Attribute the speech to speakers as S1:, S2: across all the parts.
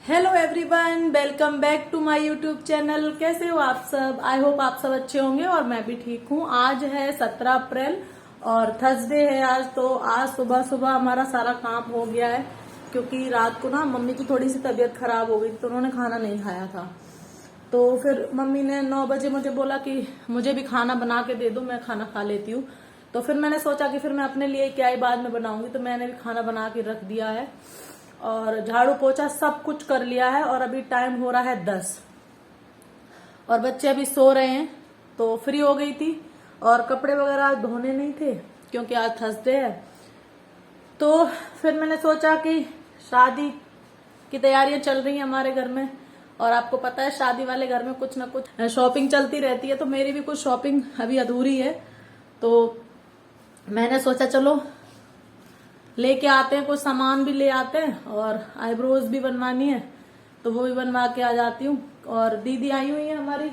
S1: Hello everyone, welcome back to my YouTube channel. कैसे हो आप सब? आई होप आप सब अच्छे होंगे और मैं भी ठीक हूँ। आज है 17 अप्रैल और थर्सडे है आज। तो आज सुबह सुबह हमारा सारा काम हो गया है क्योंकि रात को ना मम्मी की थोड़ी सी तबीयत खराब हो गई तो उन्होंने खाना नहीं खाया था। तो फिर मम्मी ने 9 बजे मुझे बोला कि मुझे भी खाना बना के दे दो, मैं खाना खा लेती हूँ। तो फिर मैंने सोचा कि फिर मैं अपने लिए क्या ही बाद में बनाऊंगी, तो मैंने भी खाना बना के रख दिया है और झाड़ू पोछा सब कुछ कर लिया है। और अभी टाइम हो रहा है 10 और बच्चे अभी सो रहे हैं तो फ्री हो गई थी। और कपड़े वगैरह आज धोने नहीं थे क्योंकि आज थर्सडे है। तो फिर मैंने सोचा कि शादी की तैयारियां चल रही हैं हमारे घर में और आपको पता है शादी वाले घर में कुछ ना कुछ शॉपिंग चलती रहती है। तो मेरी भी कुछ शॉपिंग अभी अधूरी है तो मैंने सोचा चलो लेके आते हैं, कुछ सामान भी ले आते हैं और आईब्रोज भी बनवानी है तो वो भी बनवा के आ जाती हूँ। और दीदी आई हुई है हमारी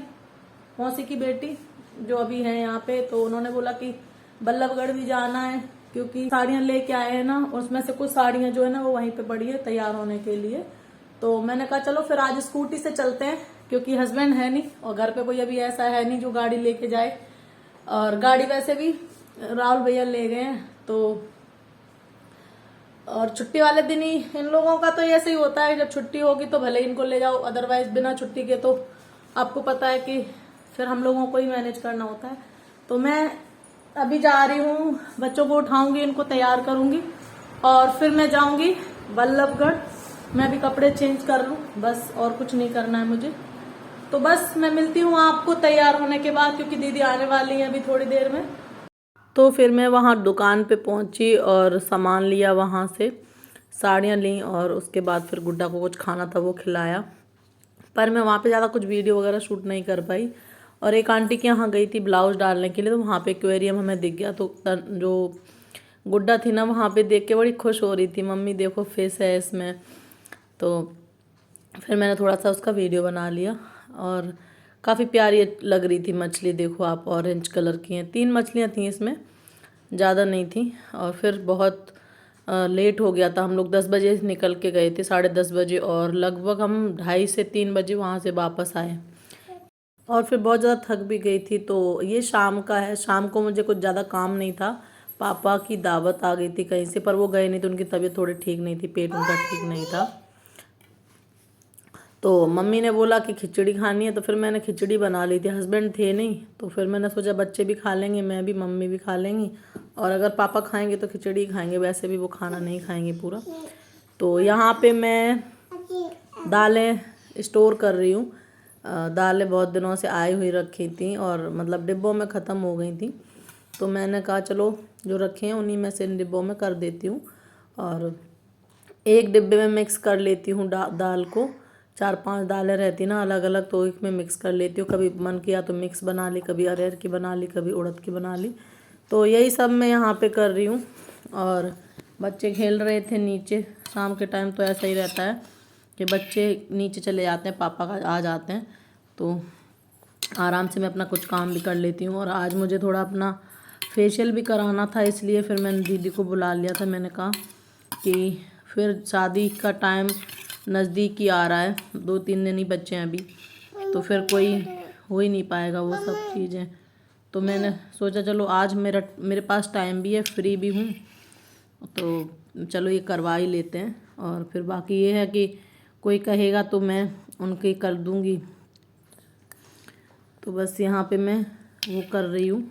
S1: मौसी की बेटी जो अभी है यहाँ पे, तो उन्होंने बोला कि बल्लभगढ़ भी जाना है क्योंकि साड़ियां लेके आए हैं ना, उसमें से कुछ साड़ियां जो है ना वो वहीं पे पड़ी है तैयार होने के लिए। तो मैंने कहा चलो फिर आज स्कूटी से चलते हैं क्योंकि हस्बैंड है नहीं और घर पे कोई अभी ऐसा है नहीं जो गाड़ी लेके जाए। और गाड़ी वैसे भी राहुल भैया ले गए हैं तो और छुट्टी वाले दिन ही इन लोगों का तो ऐसे ही होता है, जब छुट्टी होगी तो भले इनको ले जाओ, अदरवाइज बिना छुट्टी के तो आपको पता है कि फिर हम लोगों को ही मैनेज करना होता है। तो मैं अभी जा रही हूँ, बच्चों को उठाऊंगी, इनको तैयार करूंगी और फिर मैं जाऊंगी बल्लभगढ़। मैं भी कपड़े चेंज कर लूं बस, और कुछ नहीं करना है मुझे। तो बस मैं मिलती हूँ आपको तैयार होने के बाद क्योंकि दीदी आने वाली है अभी थोड़ी देर में। तो फिर मैं वहाँ दुकान पे पहुँची और सामान लिया, वहाँ से साड़ियाँ ली और उसके बाद फिर गुड्डा को कुछ खाना था वो खिलाया। पर मैं वहाँ पे ज़्यादा कुछ वीडियो वगैरह शूट नहीं कर पाई। और एक आंटी के यहाँ गई थी ब्लाउज डालने के लिए तो वहाँ पे एक्वेरियम हमें दिख गया। तो जो गुड्डा थी ना वहाँ पे देख के बड़ी खुश हो रही थी, मम्मी देखो फिश है इसमें। तो फिर मैंने थोड़ा सा उसका वीडियो बना लिया और काफ़ी प्यारी लग रही थी मछली। देखो आप, ऑरेंज कलर की हैं, 3 मछलियाँ थी इसमें, ज़्यादा नहीं थी। और फिर बहुत लेट हो गया था, हम लोग 10 बजे निकल के गए थे, 10:30 बजे, और लगभग हम 2:30 से 3 बजे वहाँ से वापस आए। और फिर बहुत ज़्यादा थक भी गई थी। तो ये शाम का है, शाम को मुझे कुछ ज़्यादा काम नहीं था, पापा की दावत आ गई थी कहीं से, पर वो गए नहीं तो उनकी तबीयत थोड़ी ठीक नहीं थी, पेट उनका ठीक नहीं था। तो मम्मी ने बोला कि खिचड़ी खानी है तो फिर मैंने खिचड़ी बना ली थी। हस्बैंड थे नहीं तो फिर मैंने सोचा बच्चे भी खा लेंगे, मैं भी, मम्मी भी खा लेंगी, और अगर पापा खाएंगे तो खिचड़ी खाएंगे, वैसे भी वो खाना नहीं खाएंगे पूरा। तो यहाँ पे मैं दालें स्टोर कर रही हूँ। दालें बहुत दिनों से आई हुई रखी थी और मतलब डिब्बों में ख़त्म हो गई थी तो मैंने कहा चलो जो रखे हैं उन्हीं में से इन डिब्बों में कर देती हूँ। और एक डिब्बे में मिक्स कर लेती हूँ दाल को, 4-5 दालें रहती ना अलग अलग, तो एक में मिक्स कर लेती हूँ। कभी मन किया तो मिक्स बना ली, कभी अरहर की बना ली, कभी उड़द की बना ली। तो यही सब मैं यहाँ पे कर रही हूँ। और बच्चे खेल रहे थे नीचे, शाम के टाइम तो ऐसा ही रहता है कि बच्चे नीचे चले जाते हैं, पापा का आ जाते हैं, तो आराम से मैं अपना कुछ काम भी कर लेती हूँ। और आज मुझे थोड़ा अपना फेशियल भी कराना था, इसलिए फिर मैंने दीदी को बुला लिया था। मैंने कहा कि फिर शादी का टाइम नज़दीक ही आ रहा है, 2-3 दिन ही बच्चे हैं अभी, तो फिर कोई हो ही नहीं पाएगा वो सब चीज़ें। तो मैंने सोचा चलो आज मेरे पास टाइम भी है, फ्री भी हूँ, तो चलो ये करवा ही लेते हैं। और फिर बाकी ये है कि कोई कहेगा तो मैं उनकी कर दूँगी। तो बस यहाँ पे मैं वो कर रही हूँ।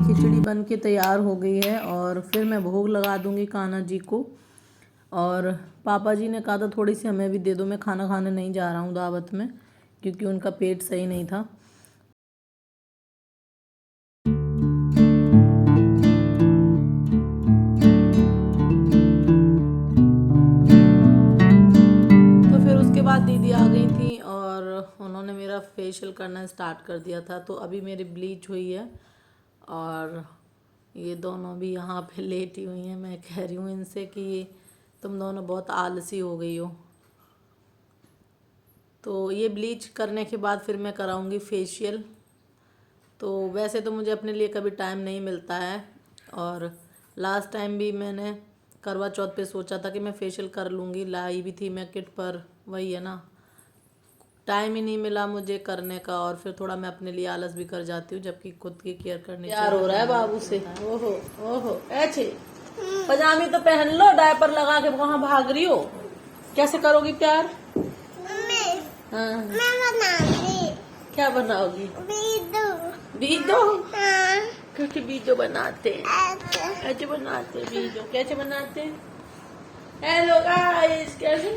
S1: खिचड़ी बन के तैयार हो गई है और फिर मैं भोग लगा दूंगी कान्हा जी को। और पापा जी ने कहा था थोड़ी सी हमें भी दे दो, मैं खाना खाने नहीं जा रहा हूँ दावत में क्योंकि उनका पेट सही नहीं था। तो फिर उसके बाद दीदी आ गई थी और उन्होंने मेरा फेशियल करना स्टार्ट कर दिया था। तो अभी मेरी ब्लीच हुई है और ये दोनों भी यहाँ पे लेटी हुई हैं। मैं कह रही हूँ इनसे कि तुम दोनों बहुत आलसी हो गई हो। तो ये ब्लीच करने के बाद फिर मैं कराऊंगी फेशियल। तो वैसे तो मुझे अपने लिए कभी टाइम नहीं मिलता है और लास्ट टाइम भी मैंने करवा चौथ पे सोचा था कि मैं फेशियल कर लूँगी, लाई भी थी मैं किट, पर वही है ना, टाइम ही नहीं मिला मुझे करने का और फिर थोड़ा मैं अपने लिए आलस भी कर जाती हूँ, जबकि खुद की केयर करनी चाहिए। प्यार हो रहा है बाबू से। ओहो ओहो, ऐसे पजामी तो पहन लो, डायपर लगा के वहां भाग रही हो। कैसे करोगी प्यार? हाँ।
S2: मैं बनाऊंगी।
S1: क्या बनाओगी?
S2: बीजू।
S1: बीजो?
S2: हाँ।
S1: क्योंकि बीजो बनाते
S2: ऐसे।
S1: ऐसे बनाते बीजो। कैसे बनाते? हेलो गाइस, कैसे?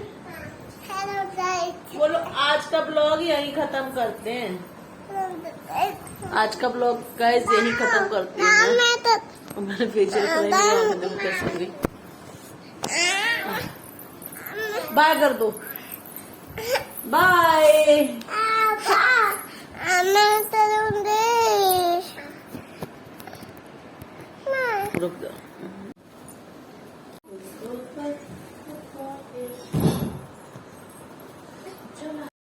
S2: Hello guys.
S1: बोलो। आज का ब्लॉग यही खत्म करते हैं। आज का ब्लॉग गाइस यही खत्म करते हैं।
S2: मैं तो
S1: मैंने फेशियल कराई, कैसे हो गई? बाय कर दो। बाय।
S2: मैं तो
S1: रुक जाओ।